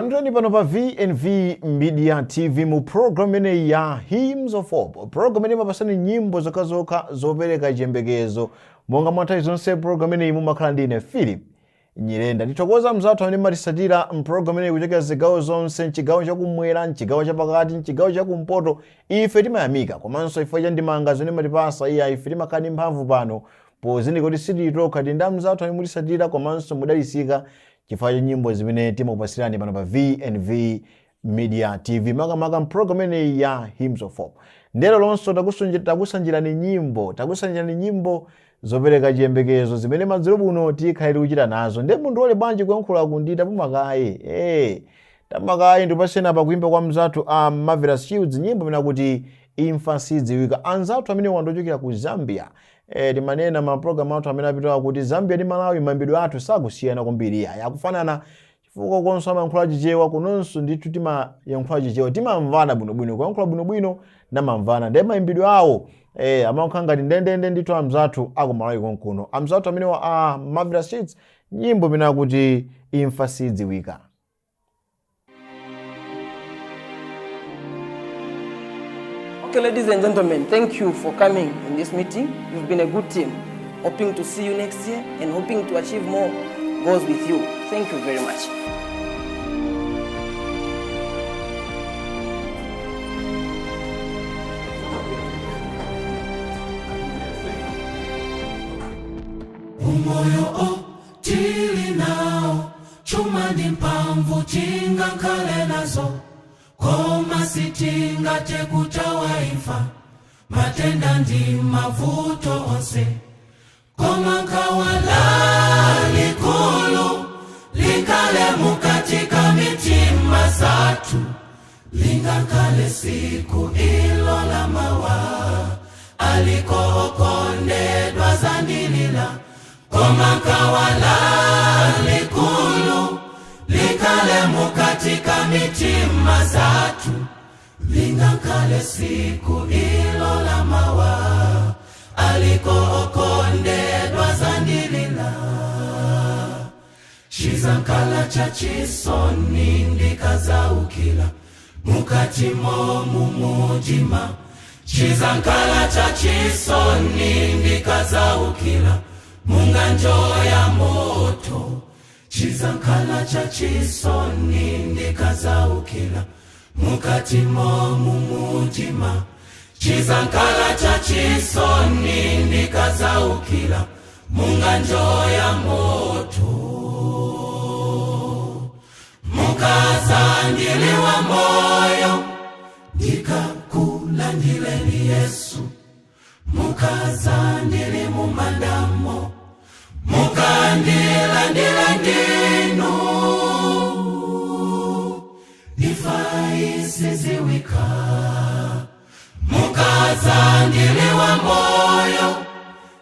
Landroni pano pa VNV Media TV mu program ine ya Hymns of Hope. Program ine mapasani nyimbo zokazoka zopereka chiyembekezo. Monga mwathawi zonse program ine mumakhala ndine Philip Nyirenda. Ndithokoza mzathu amene matisatira program ine kuchokera zigawo zonse, chigawo chakumwera, chigawo chapakati, chigawo chakumpoto. Ife timayamika komanso ife cha ndimanga zone matipasa ife timakhala mphamvu pano. Pozindi kuti sititoka tinda mzathu amene mutisatira komanso mudalisika chifukwa cha nyimbo zimene timakupasirani pano pa VNV Media TV. Makamaka program ine ya Hymns of Hope. Ndelo lonso takusanjirani nyimbo zopereka chiyembekezo zimene madzulo buno tikhairi kuchita nazo. Nde munthu wole banji kuyankhula kundita pumakaye. Tamakaye ndipasena pa kuimba kwa mzathu Marvelous Shields nyimbo imene kuti imfa sidziwika. Anzathu amene wandochokera ku Zambia. Timanena ma program athu amene apita kuti Zambia ndi Malawi maimbidwe athu sakusiyana kwambiri. Yakufanana chifukwa konso amayankhula chichewa kunonso ndithu timayankhula chichewa. Timamvana bwinobwino, kuyankhula bwinobwino namamvana. Ndi maimbidwe awo amayankha ngati ndendende ndithu amzathu aku Malawi konkuno. Amzathu amene wa Marvelous Shields nyimbo imene kuti imfa sidziwika. Okay, ladies and gentlemen, thank you for coming in this meeting. You've been a good team. Hoping to see you next year and hoping to achieve more goals with you. Thank you very much. Umoyo tili nao chuma ndi mphamvu tingakhale nazo koma sitingathe kutawa imfa matenda ndi mavuto onse koma nkhawa likulu likhale mukatika mitima zathu lingakhale siku ilo la mawa aliko okondedwa zandilila koma nkhawa likulu likhale mukatika mitima zathu lingakhale siku ilo la mawa aliko okondedwa zandilila chizankhala chachisoni ndikazaukila mukati mumujima chizankhala chachisoni ndikazaukila munganjo ya moto chizankhala chachisoni ndikazaukila mukati mumujima chizankhala chachisoni ndikazaukila munganjo ya moto mukazandiliwa moyo ndikakulandileni Yesu mukazandili mumandamo mukandilandila ndinu imfa sidziwika mukazandiliwa moyo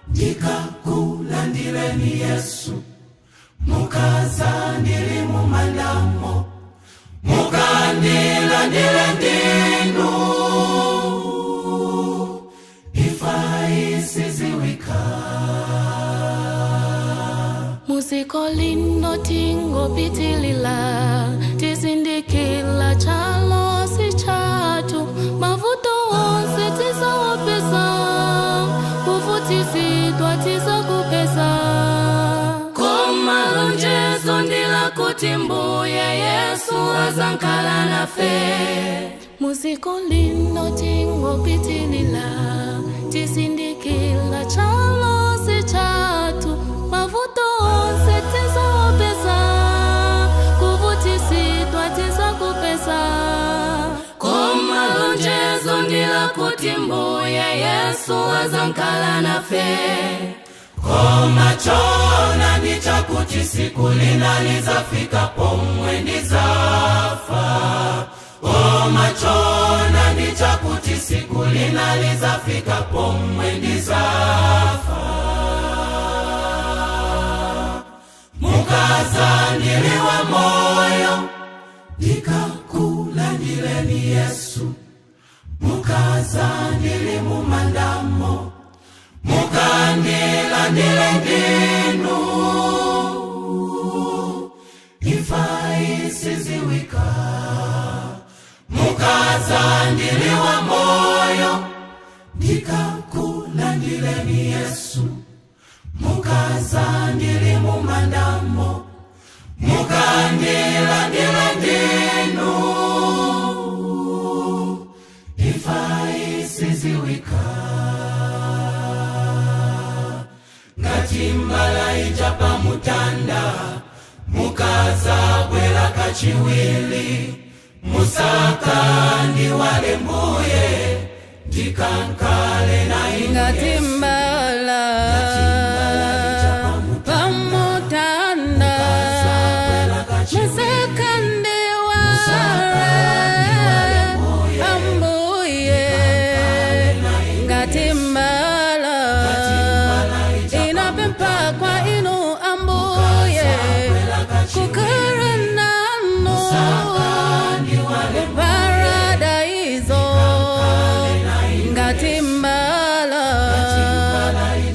ndikakulandileni Yesu mukazandili mumandamo mukandilandila ndinu imfa sidziwika. Muziko lino tingopitilila tizindikila chalosi chatu mavuto onse tizawapeza kuvutizidwa tizakupeza koma lonjezo ndila kuti mbuye Yesu azankhala nafe. Muziko lino tingopitilila tizindikila chalosi chatu mavuto onse tizawapeza kuvutizidwa tizakupeza koma lonjezo ndila kuti mbuye Yesu azankhala nafe. Koma chona ndichakuti siku lina lizafika pomwe ndizafa koma chona ndichakuti siku lina lizafika pomwe ndizafa mukazandiliwa moyo ndikakulandileni Yesu mukazandili mumandamo mukandilandile ndinu imfa sidziwika mukaza ndiliwa moyo ndikakulandileni Yesu mukaza ndili mumandamo mukandilandila ndinu ifai siziwika ngati mbala ijapa mutanda mukaza bwela kachiwili musaka ndiwale mbuye ndikankale na ine ngati mbala pamutanda musaka ndiwale ambuye ngati mbala inapempa kwa inu ambuye kukara nanu paradaiso ngati mbala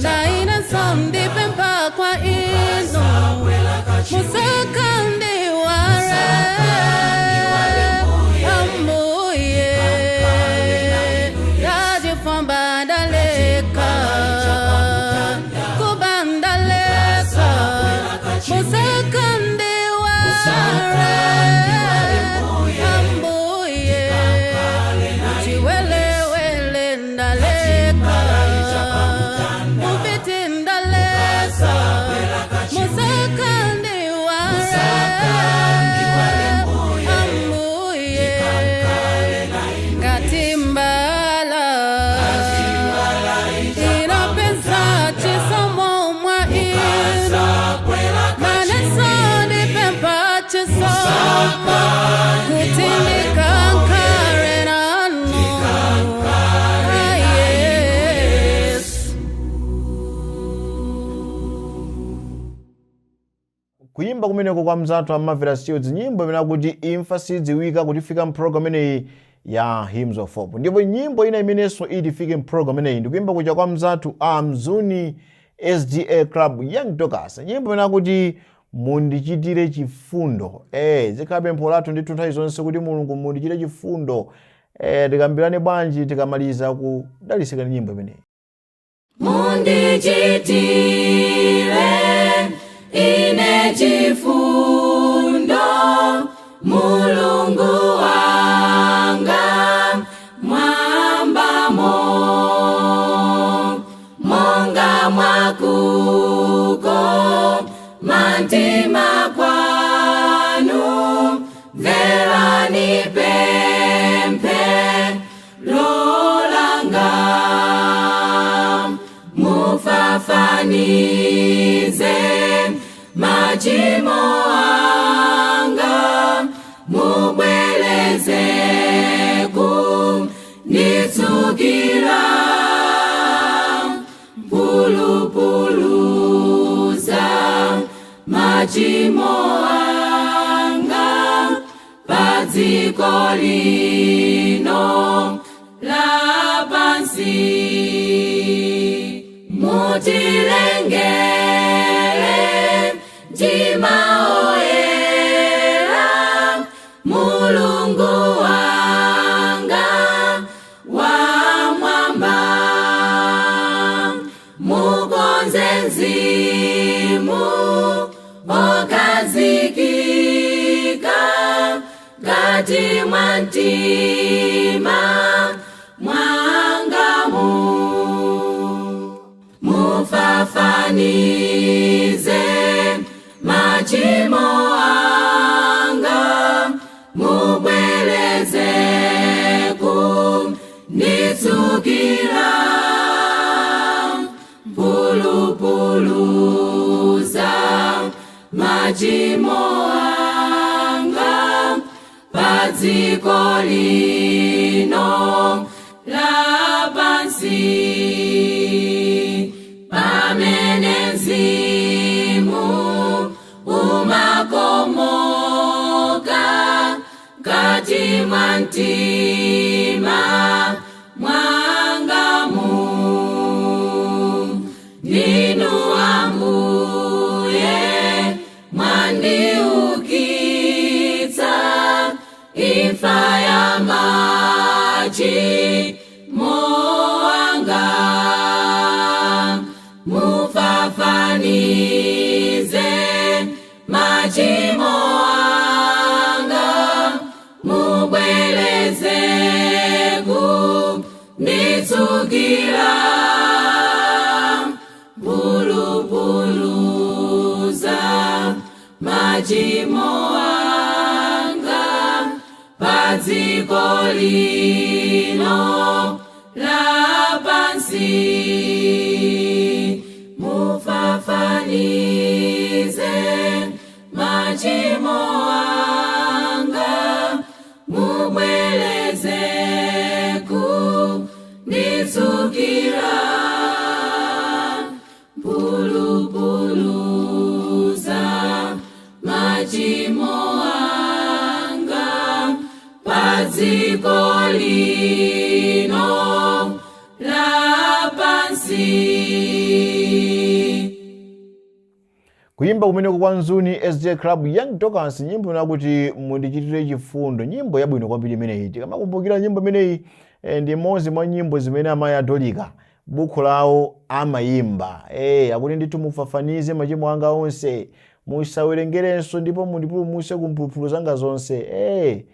daina sondipempa kwa inu musaka ndiwale ambuye yajifamba daleka kubandaleka musaka ndiwale ambuye uchiwelewele ndaleka mupiti ndaleka musaka ndiwale ambuye ngati mbala inapeza chisomo mwa inu maneso ndipempa chisomo kuti ndikankare nanu Yesu. Kuyimba kumeneko kwa mzathu amavera Steels nyimbo imene kuti imfa sidziwika kutifika mprogram imeneyi ya Hymns of Hope. Ndipo nyimbo ina imenenso itifike mprogram imeneyi ndikuyimba kuja kwa mzathu Mzuni SDA Club Young Dockers. Nyimbo imene kuti mundichitire chifundo. Zikhala pempho lathu ndithu nthawi zonse kuti Mulungu mundichitire chifundo. Tikambirane bwanji tikamaliza kudalisika ndi nyimbo imeneyi. Mundichitire ine chifundo Mulungu wanga mwambamo monga mwakuko mantima kwanu verani pempe lolanga mufafanize machimo anga mubweleze kunitsukira pulupuluza machimo anga padziko lino lapansi mutilengere mtima oyera Mulungu wanga wamwamba mukonze mzimu okazikika ngati mwantima mwangamu mufafanize machimo anga mubweleze kunitsukira pulupuluza machimo anga padziko lino lapansi pamene mzimu umakomoka ngati mwantima mwangamu ndinu Ambuye mwandiukitsa imfa ya machimo anga padziko lino lapansi. Mufafanize machimo anga, mubweleze kunditsukira. Pulupuluza machimo anga padziko lino lapansi. Kuyimba kumeneko kwa Nzuni SJ Club Young Talkers, nyimbo nakuti mundichitire chifundo. Nyimbo yabwino kwambiri imeneyi. Tikamakumbukira nyimbo imeneyi ndi imodzi mwa nyimbo zimene amayi atolika buku lawo amayimba. Akuti ndithu mufafanize machimo anga onse, musawerengerenso ndipo mundipulumutse kumphulupulu zanga zonse.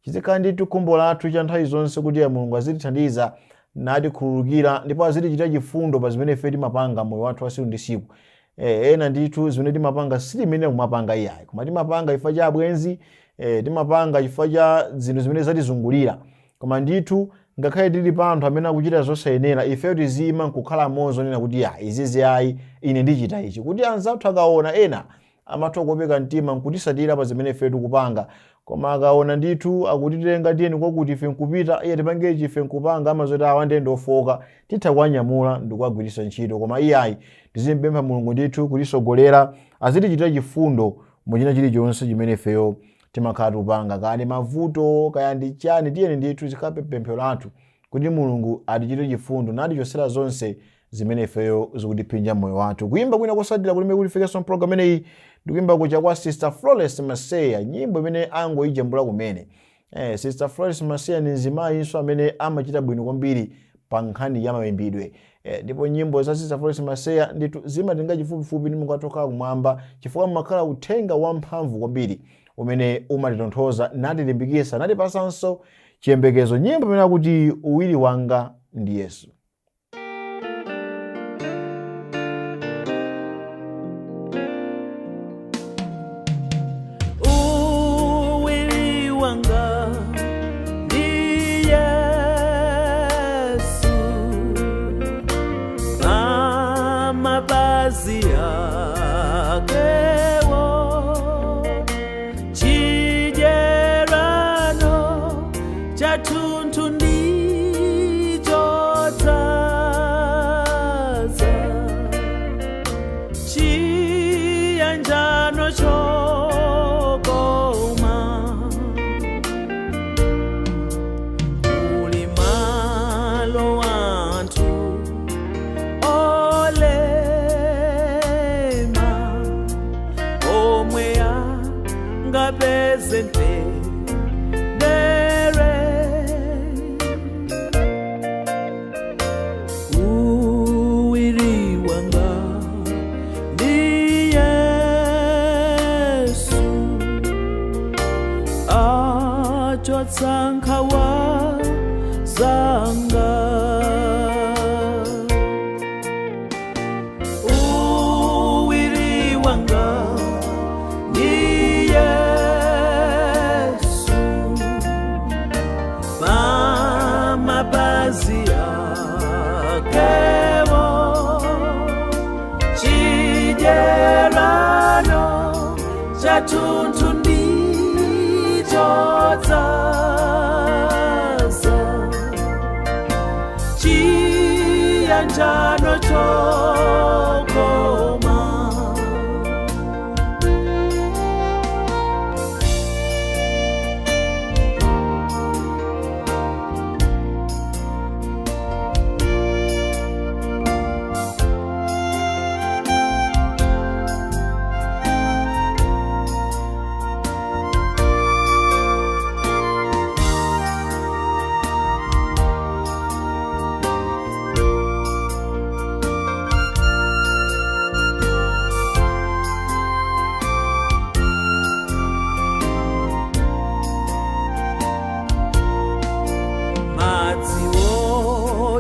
Chizikhala ndithu khumbo lathu cha nthawi zonse kuti ya Mulungu azitithandiza natikhululukira ndipo azitichitira chifundo pa zimene ife timapanga moyo wathu wa tsiku ndi tsiku. Ena ndithu zimene timapanga sitimene kumapanga iyayi, koma timapanga chifukwa cha abwenzi, timapanga chifukwa cha zinthu zimene zatizungulira. Koma ndithu ngakhale tili pa anthu amene akuchita zosayenera, ifeyo tizima nkukhala mozo nena kuti izizi ayi ine ndichita ichi, kuti anzathu akaona ena amatha kupeka mtima nkutisatira pa zimene ife tikupanga. Koma akaona ndithu akutitenga tiyeni kwakuti ife nkupita iye tipange ichi ife nkupanga amazoti awande ndofoka titha kuwanyamula ndikuwagwiritsa ntchito. Koma iyayi tizimpempha Mulungu ndithu kutisogolera azitichitira chifundo muchina chilichonse chimene ifeyo timakhala tikupanga, kaya ndi mavuto kaya ndi chani, tiyeni ndithu zikhape pemphero lathu kuti Mulungu atichitire chifundo natichotsera zonse zimene ifeyo zikutiphinja moyo wathu. Kuyimba kwina kosadira kulimbe kulifikenso program imeneyi ndikuyimba kucha kwa Sister Florence Maseya, nyimbo imene angoyijambula kumene. Sister Florence Maseya ni mzimayinso amene amachita bwino kwambiri pa nkhani ya mayimbidwe. Ndipo nyimbo za Sister Florence Maseya ndithu zimatenga chifupifupi ndi mukatoka kumwamba chifukwa makhala uthenga wamphamvu kwambiri umene umatitonthoza natilimbikitsa natipasanso chiyembekezo. Nyimbo imene akuti uwiri wanga ndi Yesu. Uwiri wanga ndi Yesu, mapazi akewo chidyerano chathunthu ndichodzaza, chiyanjano chokoma, uli malo anthu olema omwe angapeze mtendere. Uwiri wanga ndi Yesu, achotsa nkhawa zanga. Uwiri wanga ndi Yesu, mapazi akewo chidyerano chathunthu ndichodzaza, chiyanjano chokoma.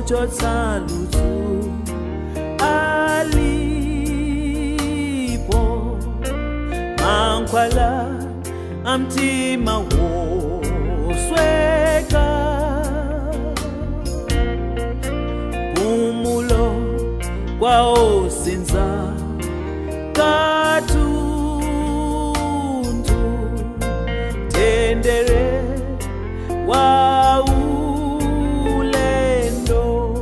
Chotsa ludzu alipo, mankhwala amtima wosweka mpumulo kwa osinza katundu tendere wa ulendo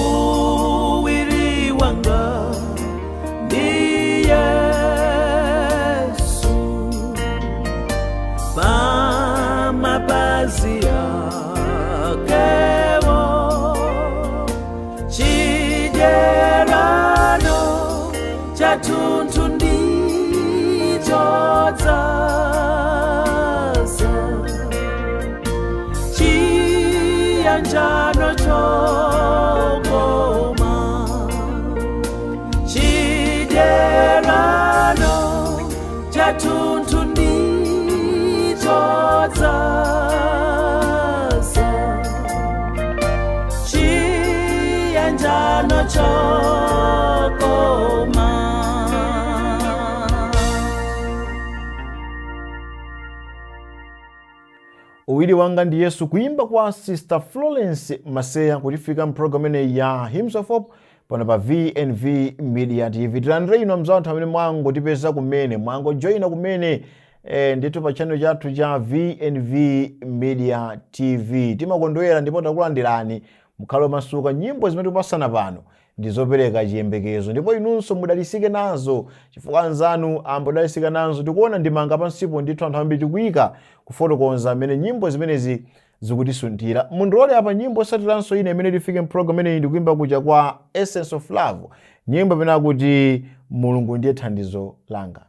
uwiri wanga ni Yesu pamapazi yakewo chidyerano chatuntu ndichodzaza chiyanjano chokoma chidyerano chatuntu ndichodzaza chiyanjano chokoma. Uwiri wanga ndi Yesu, kuimba kwa Sister Florence Maseya kutifika mprogramene ya Hymns of Hope pano pa VNV Media TV. Tilandire ino mzawanthu amene mwango tipeza kumene mwango joina kumene ndithu pa channel chathu cha VNV Media TV. Timakondwera ndipo takulandirani mukhale masuka. Nyimbo zimene tikupasana pano ndizopereka chiyembekezo ndipo inunso mudalisike nazo chifukwa anzanu ambodalisika nazo. Tikuona ndimanga pansipo ndithu anthu ambiri tikuyika kufotokoza amene nyimbo zimenezi zikutisunthira. Mundilole apa nyimbo osatiranso ine imene tifike mprogram imeneyi ndikuimba kuja kwa Essence of Love, nyimbo imene kuti Mulungu ndiye thandizo langa.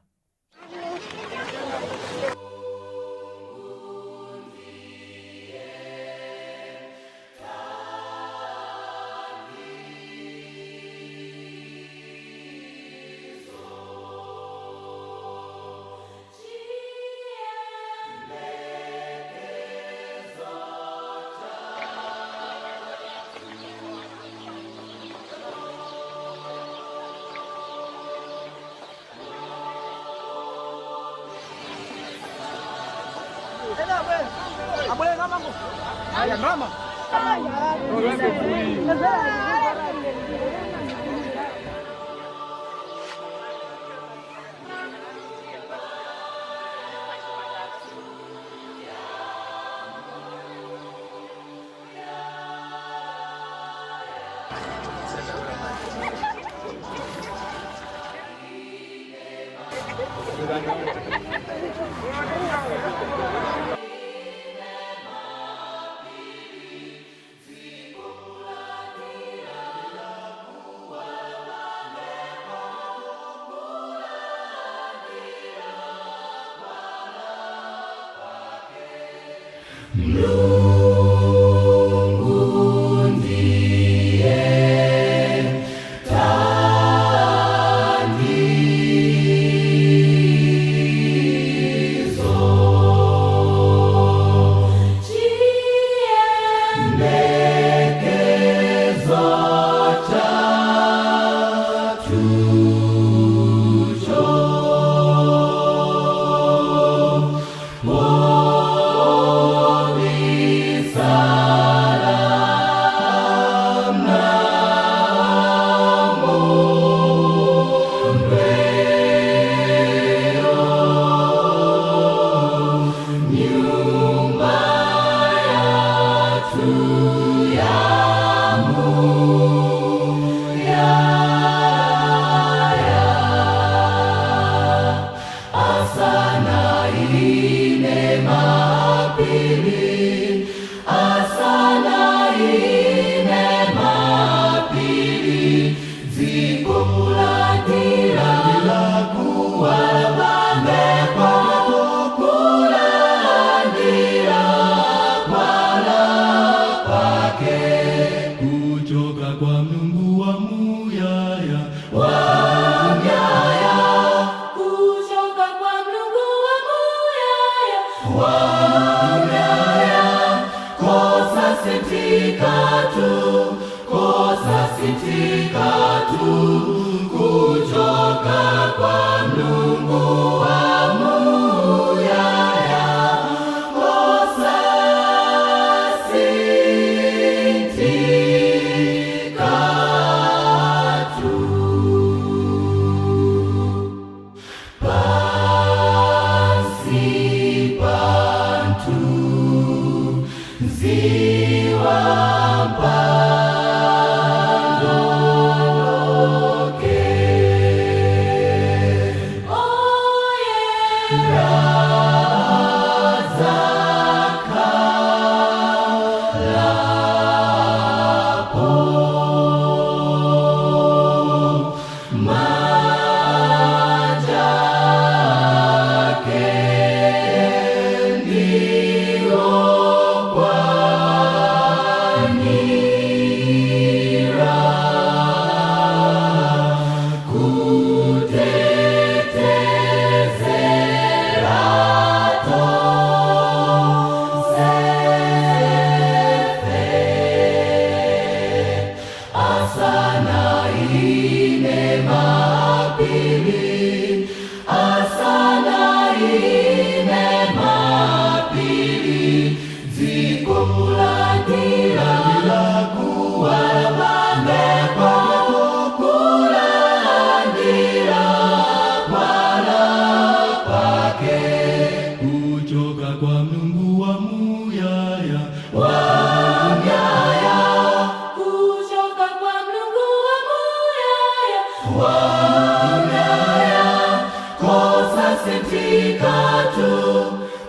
Holy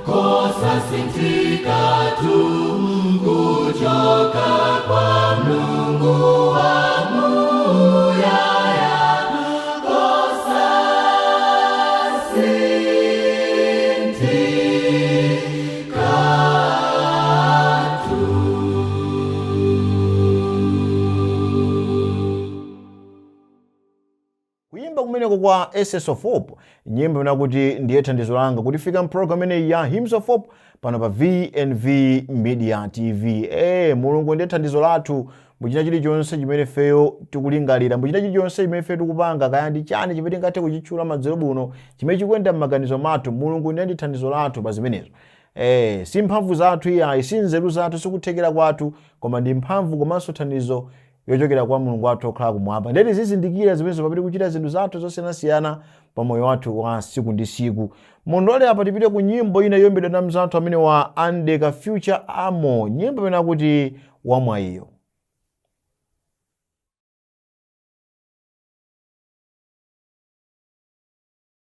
kosa sintika tu, kuchoka kwa Mungu wangu yaya, kosa sintika tu. Kuimba kumeneko kwa Essence of Hope, nyimbo inakuti ndiye thandizo langa kutifika mprogram ine ya Hymns of Hope pano pa VNV Media TV. Mulungu ndiye thandizo lathu muchina chilichonse chimene feyo tikulingalira, muchina chilichonse chimene feyo tikupanga, kaya ndi chani chimene tingathe kuchitchula madzulo buno chimene chikuyenda m'maganizo mathu. Mulungu ndiye thandizo lathu pa zimenezo. Si mphamvu zathu iyayi, si nzeru zathu, sikuthekera kwathu, koma ndi mphamvu komanso thandizo yochokera kwa Mulungu wathu okhala kumwamba. Ndeti zizindikira zimenezo papite kuchita zinthu zathu zosiyanasiyana pa moyo wathu wa siku ndi siku. Mondole apa tipite ku nyimbo ina yoyimbidwa na mzathu amene wa Andeka Future Amo, nyimbo imene akuti wamwayiyo.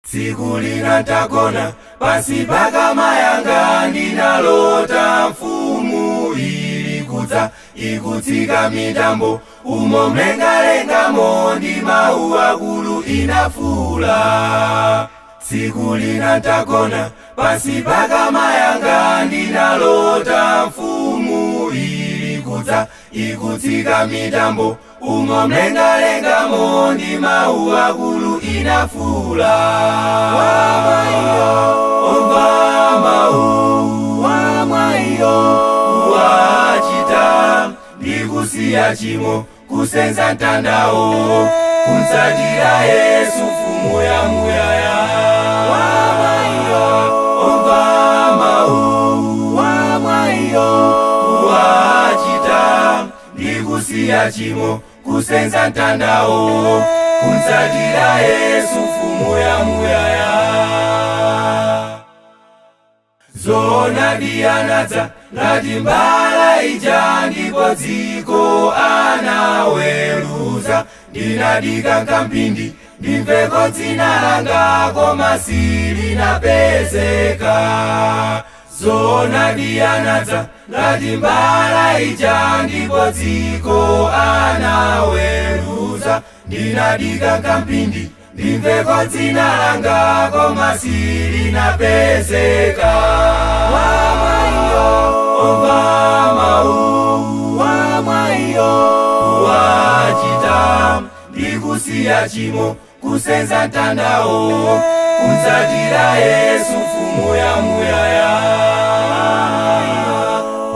Tsiku lina tagona pansi pa kama yanga, ndinalota mfumu ilikuza ikutsika mitambo, umo mlengalengamo ndi mawu akulu inafula. Tsiku lina tagona pansi pa kama yanga, ndinalota mfumu ilikuza ikutsika mitambo, umo mlengalengamo ndi mawu akulu inafula. Wamwayiyo, omva mawu, wamwayiyo, wachita ndikusiya chimo, kusenza mtandawo, kunsatira Yesu mfumu ya muyaya. Wamwayiyo, omva mawu, wamwayiyo, wachita ndikusiya chimo, kusenza mtandawo, kunsatira Yesu mfumu ya muyaya. Zona dianadza ngati mbala ija, ndipo dziko anaweruza. Ndinadika nkampindi ndimveko dzina langa, koma silinapezeka. Zona dianadza ngati mbala ija, ndipo dziko anaweruza. Ndinadika nkampindi ndimveko dzina langa, koma silinapezeka. Wamwayiyo, omva mawu, wamwayiyo, wachita ndikusiya chimo, kusenza mtandawo, kunsatira Yesu mfumu ya muyaya.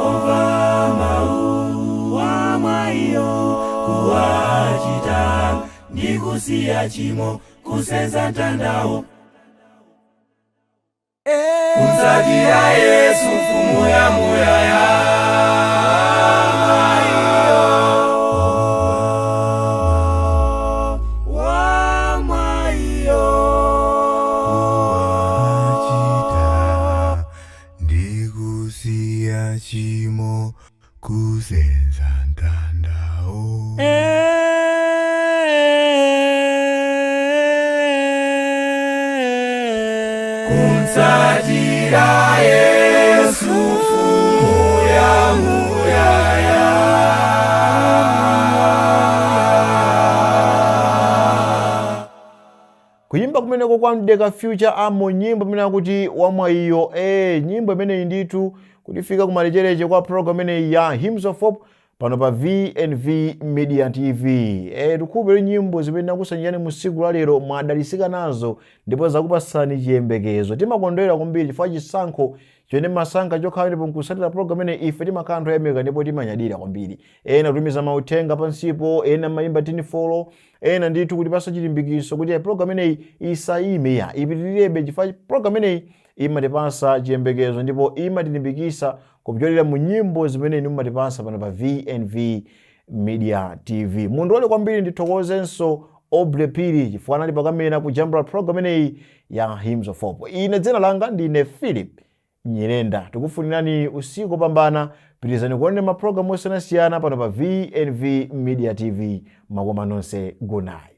Omva mawu, wamwayiyo, wachita ndikusiya chimo, kusenza mtandawo, kunsatira Yesu mfumu ya muyaya. Wamwayiyo, wachita ndikusiya chimo, kusenza mtandawo. Kunsatira Yesu mfumu ya muyaya. Kuyimba kumeneko kwa Andeka Future Amo, nyimbo imene akuti wamwayiyo. Nyimbo imene nditu kutifika kumalechereche kwa program imene ya Hymns of Hope pano pa VNV Media TV. Tikupere nyimbo zimene nakusanjani musiku la lero mwadalisika nazo ndipo zakupasani chiyembekezo. Timakondwera kwambiri chifukwa chisankho chene masankha chokhala ndipo nkusatira program imene ife timakhala toyamika ndipo timanyadira kwambiri. Ena kutumiza mauthenga pansipo, ena mayimba tinifolo, ena ndithu kutipasa chilimbikiso kuti program imeneyi isayime ya ipitirebe, chifukwa program imeneyi imatipasa chiyembekezo ndipo imatilimbikisa kupyolera mu nyimbo zimene mumatipasa pano pa VNV Media TV. Mundole kwambiri ndithokozenso Obre Piri chifukwa anali pakamena kujambula program imeneyi ya Hymns of Hope. Ine dzina langa ndine Philip Nyirenda. Tikufunirani usiku opambana, pitilizani kuonera maprogramu osiyanasiyana pano pa VNV Media TV. Makoma nonse, good night.